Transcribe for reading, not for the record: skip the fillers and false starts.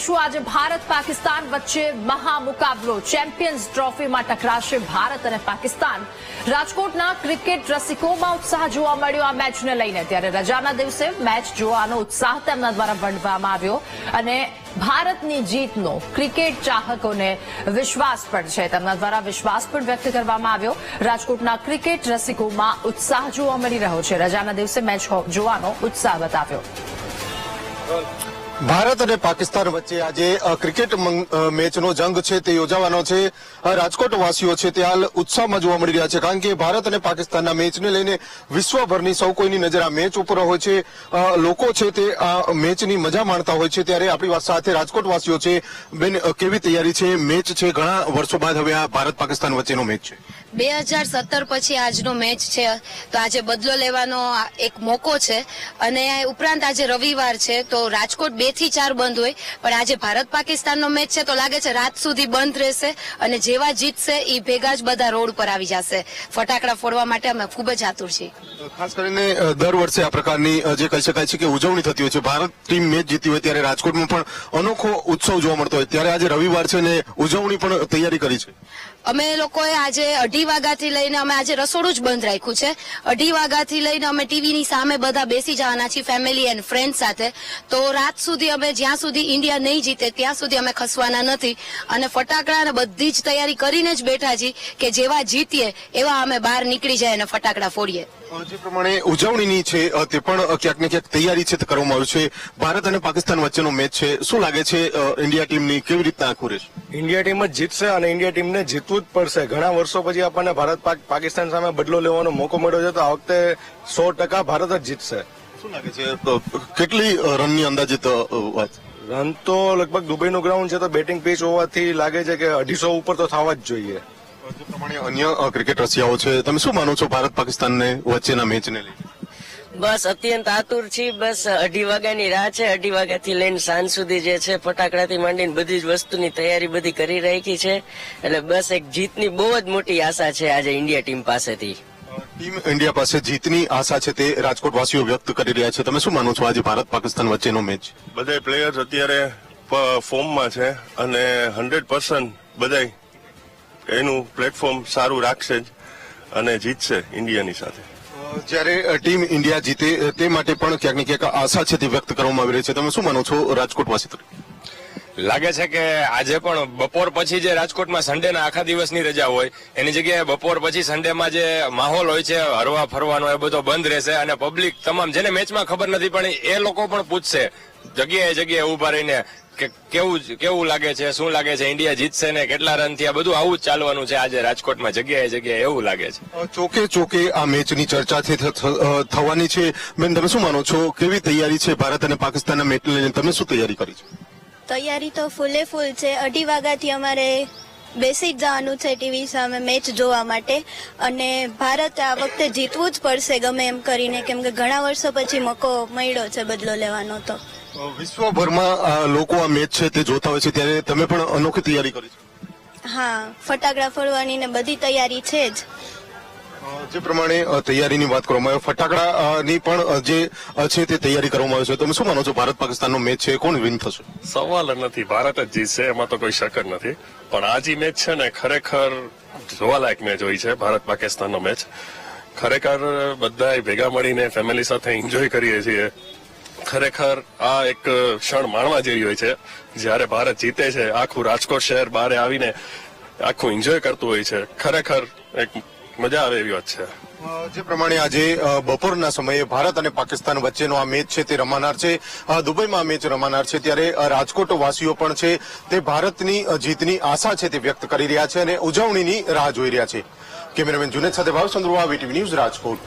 જોઈશું આજે ભારત પાકિસ્તાન વચ્ચે મહામુકાબલો ચેમ્પિયન્સ ટ્રોફીમાં ટકરાશે ભારત અને પાકિસ્તાન। રાજકોટના ક્રિકેટ રસિકોમાં ઉત્સાહ જોવા મળ્યો આ મેચને લઈને। ત્યારે રજાના દિવસે મેચ જોવાનો ઉત્સાહ તેમના દ્વારા વંડવામાં આવ્યો અને ભારતની જીતનો ક્રિકેટ ચાહકોને વિશ્વાસ પણ છે, તેમના દ્વારા વિશ્વાસ પણ વ્યક્ત કરવામાં આવ્યો। રાજકોટના ક્રિકેટ રસિકોમાં ઉત્સાહ જોવા મળી રહ્યો છે, રજાના દિવસે મેચ જોવાનો ઉત્સાહ બતાવ્યો। ભારત અને પાકિસ્તાન વચ્ચે આજે ક્રિકેટ મેચનો જંગ છે તે યોજાવાનો છે। રાજકોટ વાસીઓ છે તે હાલ ઉત્સાહમાં જોવા મળી રહ્યા છે, કારણ કે ભારત અને પાકિસ્તાનના મેચને લઈને વિશ્વભરની સૌ કોઈની નજર આ મેચ ઉપર હોય છે। લોકો છે તે આ મેચની મજા માણતા હોય છે। ત્યારે આપણી સાથે રાજકોટ વાસીઓ છે। બેન, કેવી તૈયારી છે? મેચ છે, ઘણા વર્ષો બાદ હવે આ ભારત પાકિસ્તાન વચ્ચેનો મેચ છે। 2017 પછી આજનો મેચ છે, તો આજે બદલો લેવાનો એક મોકો છે અને ઉપરાંત આજે રવિવાર છે, તો રાજકોટ 2 થી 4 બંધ હોય, પણ આજે ભારત પાકિસ્તાનનો મેચ છે તો લાગે છે રાત સુધી બંધ રહેશે અને જેવા જીતશે એ ભેગા જ બધા રોડ પર આવી જશે। ફટાકડા ફોડવા માટે અમે ખૂબ જ આતુર છીએ। ખાસ કરીને દર વર્ષે આ પ્રકારની જે કહી શકાય છે કે ઉજવણી થતી હોય છે। ભારત ટીમ મેચ જીતી હોય ત્યારે રાજકોટમાં પણ અનોખો ઉત્સવ જોવા મળતો હોય, ત્યારે આજે રવિવાર છે ને ઉજવણી પણ તૈયારી કરી છે। અમે લોકોએ આજે 2:30 વાગ્યાથી લઈને અમે આજે રસોડું જ બંધ રાખ્યું છે। 2:30 વાગ્યાથી લઈને અમે ટીવીની સામે બધા બેસી જવાના છીએ ફેમિલી એન્ડ ફ્રેન્ડ સાથે। તો રાત સુધી અમે જ્યાં સુધી ઇન્ડિયા નહીં જીતે ત્યાં સુધી અમે ખસવાના નથી અને ફટાકડા અને બધી જ તૈયારી કરીને જ બેઠા છીએ કે જેવા જીતીએ એવા અમે બહાર નીકળી જાય અને ફટાકડા ફોડીએ। જે પ્રમાણે ઉજવણીની છે તે પણ ક્યાંક ને ક્યાંક તૈયારી છે તે કરવામાં આવી છે। ભારત અને પાકિસ્તાન વચ્ચેનો મેચ છે, શું લાગે છે ઇન્ડિયા ટીમની કેવી રીતના આખું રહેશે? ઇન્ડિયા ટીમ જ જીતશે અને ઇન્ડિયા ટીમને જીતવું જ પડશે। ઘણા વર્ષો પછી આપણને ભારત પાકિસ્તાન સામે બદલો લેવાનો મોકો મળ્યો છે, તો આ વખતે 100% ભારત જ જીતશે। શું લાગે છે કેટલી રનની અંદાજિત વાત? રન તો લગભગ દુબઈનું ગ્રાઉન્ડ છે, તો બેટિંગ પીચ હોવાથી લાગે છે કે 250 ઉપર તો થવા જ જોઈએ। જે પ્રમાણે અન્ય ક્રિકેટ રસિયાઓ છે, તમે શું માનો છો ભારત પાકિસ્તાનને વચ્ચેના મેચને લઈને? બસ અત્યંત આતુર છીએ। બસ 2:30 વાગ્યાની રાહ છે। 2:30 વાગ્યાથી લઈને સાંજ સુધી જે છે ફટાકડાથી માંડીને બધી જ વસ્તુની તૈયારી બધી કરી રાખી છે, એટલે બસ એક જીતની બહુ જ મોટી આશા છે આજે ઇન્ડિયા ટીમ પાસેથી। ટીમ ઇન્ડિયા પાસે જીતની આશા છે તે રાજકોટ વાસીઓ વ્યક્ત કરી રહ્યા છે, તમે શું માનો છો આજે ભારત પાકિસ્તાન વચ્ચેનો મેચ? બધા પ્લેયર્સ અત્યારે ફોર્મમાં છે અને 100% બધા એનું પ્લેટફોર્મ સારું રાખશે જ અને જીતશે ઇન્ડિયાની સાથે। જ્યારે ટીમ ઇન્ડિયા જીતે તે માટે પણ ક્યાંક ને ક્યાંક આશા છે તે વ્યક્ત કરવામાં આવી રહી છે, તમે શું માનો છો રાજકોટ વાસી તરીકે? લાગે છે કે આજે પણ બપોર પછી જે રાજકોટમાં સન્ડેના આખા દિવસની રજા હોય એની જગ્યાએ બપોર પછી સન્ડેમાં જે માહોલ હોય છે હરવા ફરવાનો એ બધો બંધ રહેશે અને પબ્લિક તમામ જેને મેચમાં ખબર નથી પણ એ લોકો પણ પૂછશે જગ્યાએ જગ્યાએ ઉભા રહીને કે કેવું લાગે છે, શું લાગે છે, ઇન્ડિયા જીતશે ને કેટલા રન થયા, બધું આવું જ ચાલવાનું છે આજે રાજકોટમાં જગ્યાએ જગ્યાએ એવું લાગે છે। ચોકે ચોકે આ મેચની ચર્ચા થવાની છે। બેન, તમે શું માનો છો કેવી તૈયારી છે ભારત અને પાકિસ્તાનના મેચને લઈને? તમે શું તૈયારી કરી છે? તૈયારી તો ફૂલે ફૂલ છે। 2:30 વાગ્યાથી અમારે બેસી જ જવાનું છે ટીવી સામે મેચ જોવા માટે અને ભારત આ વખતે જીતવું જ પડશે ગમે એમ કરીને, કેમ કે ઘણા વર્ષો પછી મોકો મળ્યો છે બદલો લેવાનો। તો વિશ્વભરમાં લોકો આ મેચ છે તે જોતા હોય છે, ત્યારે તમે પણ અનોખી તૈયારી કરી છે? હા, ફટાકડા ફોડવાની ને બધી તૈયારી છે જ। જે પ્રમાણે તૈયારીની વાત કરવામાં આવે, ફટાકડાની પણ જે છે તે તૈયારી કરવામાં આવે છે, તમે શું માનો છો ભારત પાકિસ્તાનનો મેચ છે કોણ વિન થશે? સવાલ જ નથી, ભારત જ જીતશે, એમાં તો કોઈ શક જ નથી। પણ આ જે મેચ છે ને ખરેખર જોવાલાયક મેચ હોય છે। ભારત પાકિસ્તાનનો મેચ ખરેખર બધા ભેગા મળીને ફેમિલી સાથે એન્જોય કરીએ છીએ। ખરેખર આ એક ક્ષણ માણવા જેવી હોય છે જ્યારે ભારત જીતે છે, આખું રાજકોટ શહેર બહાર આવીને આખું એન્જોય કરતું હોય છે। ખરેખર એક મજા આવે એવી વાત છે। જે પ્રમાણે આજે બપોરના સમયે ભારત અને પાકિસ્તાન વચ્ચેનો આ મેચ છે તે રમાનાર છે, દુબઈમાં આ મેચ રમાનાર છે, ત્યારે રાજકોટ વાસીઓ પણ છે તે ભારતની જીતની આશા છે તે વ્યક્ત કરી રહ્યા છે અને ઉજવણીની રાહ જોઈ રહ્યા છે। કેમેરામેન જુનેદ સાથે ભાવચંદ્ર, વીટીવી ન્યૂઝ, રાજકોટ।